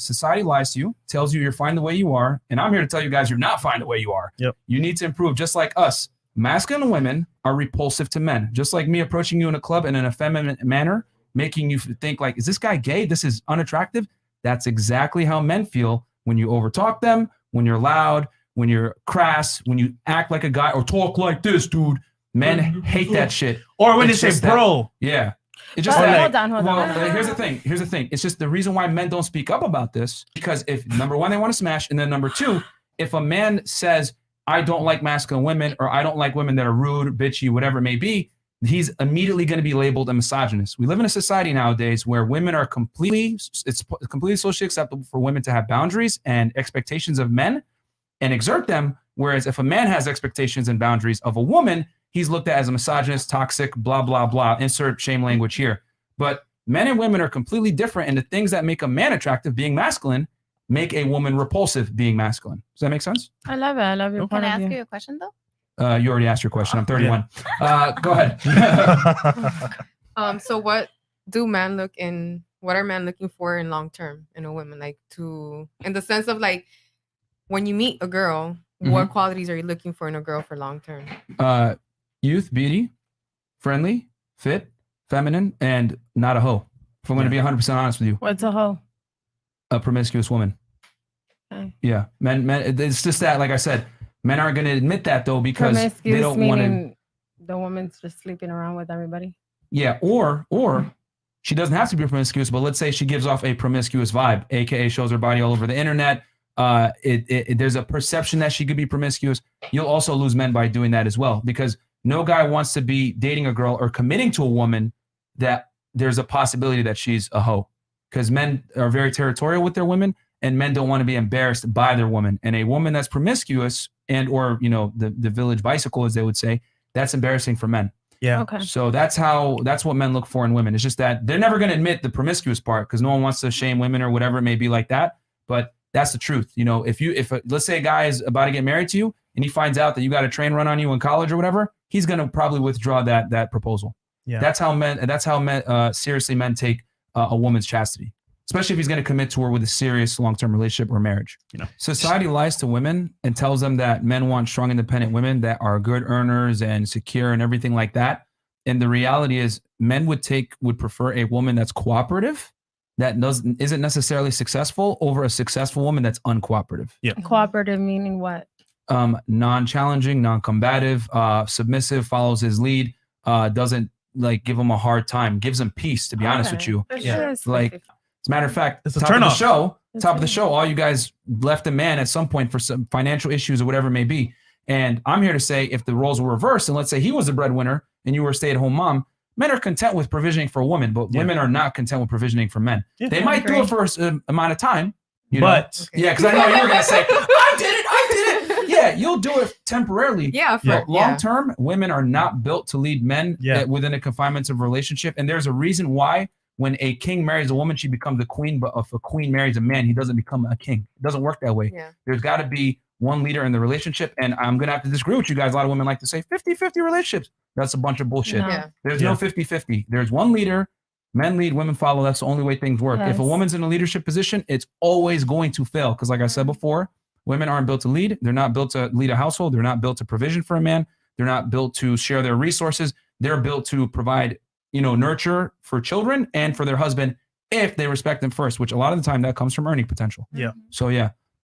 Society lies to you, tells you you're fine the way you are. And I'm here to tell you guys you're not fine the way you are. Yep. You need to improve just like us. Masculine women are repulsive to men. Just like me approaching you in a club in an effeminate manner, making you think like, is this guy gay? This is unattractive. That's exactly how men feel when you overtalk them, when you're loud, when you're crass, when you act like a guy or talk like this, dude. Men hate that shit. Or when they say bro. Yeah. It's just hold on. Here's the thing. It's just the reason why men don't speak up about this, because if number one, they want to smash, and then number two, if a man says, I don't like masculine women, or I don't like women that are rude, bitchy, whatever it may be, he's immediately going to be labeled a misogynist. We live in a society nowadays where women are it's completely socially acceptable for women to have boundaries and expectations of men and exert them. Whereas if a man has expectations and boundaries of a woman, he's looked at as a misogynist, toxic, blah, blah, blah, insert shame language here. But men and women are completely different. And the things that make a man attractive, being masculine, make a woman repulsive, being masculine. Does that make sense? I love it. I love your Can point I of ask view. you a question though? You already asked your question. I'm 31. Go ahead. So what are men looking for in long term in a woman? Like in the sense of like, when you meet a girl, what qualities are you looking for in a girl for long term? Youth, beauty, friendly, fit, feminine, and not a hoe. If I'm going to be 100% honest with you. What's a hoe? A promiscuous woman. Okay. Yeah. Men, it's just that, like I said, men aren't going to admit that though, because they don't want to. The woman's just sleeping around with everybody. Yeah. Or she doesn't have to be promiscuous, but let's say she gives off a promiscuous vibe, AKA shows her body all over the internet. There's a perception that she could be promiscuous. You'll also lose men by doing that as well, because no guy wants to be dating a girl or committing to a woman that there's a possibility that she's a hoe, because men are very territorial with their women, and men don't want to be embarrassed by their woman. And a woman that's promiscuous or the village bicycle, as they would say, that's embarrassing for men. Yeah. Okay. So that's what men look for in women. It's just that they're never going to admit the promiscuous part, because no one wants to shame women or whatever it may be like that. But that's the truth. If let's say a guy is about to get married to you and he finds out that you got a train run on you in college or whatever, he's going to probably withdraw that proposal. Yeah. That's how men seriously men take a woman's chastity, especially if he's going to commit to her with a serious long-term relationship or marriage. Society lies to women and tells them that men want strong, independent women that are good earners and secure and everything like that. And the reality is, men would prefer a woman that's cooperative, that isn't necessarily successful, over a successful woman that's uncooperative. Yeah. Cooperative meaning what? Non-challenging, non-combative, submissive, follows his lead, doesn't like give him a hard time, gives him peace, to be honest with you. Yeah. Like, as a matter of fact, it's a top of the show, all you guys left a man at some point for some financial issues or whatever it may be. And I'm here to say, if the roles were reversed, and let's say he was the breadwinner and you were a stay-at-home mom, men are content with provisioning for a woman, but women are not content with provisioning for men. Yeah, they might do it for an amount of time. Because I know you were going to say, I did it. Yeah, you'll do it temporarily. But long-term, women are not built to lead men within the confinements of a relationship. And there's a reason why when a king marries a woman, she becomes a queen. But if a queen marries a man, he doesn't become a king. It doesn't work that way. Yeah. There's got to be one leader in the relationship. And I'm going to have to disagree with you guys. A lot of women like to say 50-50 relationships. That's a bunch of bullshit. No. There's no 50-50. There's one leader. Men lead, women follow. That's the only way things work. Yes. If a woman's in a leadership position, it's always going to fail. Because like I said before, women aren't built to lead. They're not built to lead a household. They're not built to provision for a man. They're not built to share their resources. They're built to provide, nurture for children and for their husband if they respect them first, which a lot of the time that comes from earning potential. Yeah. So yeah,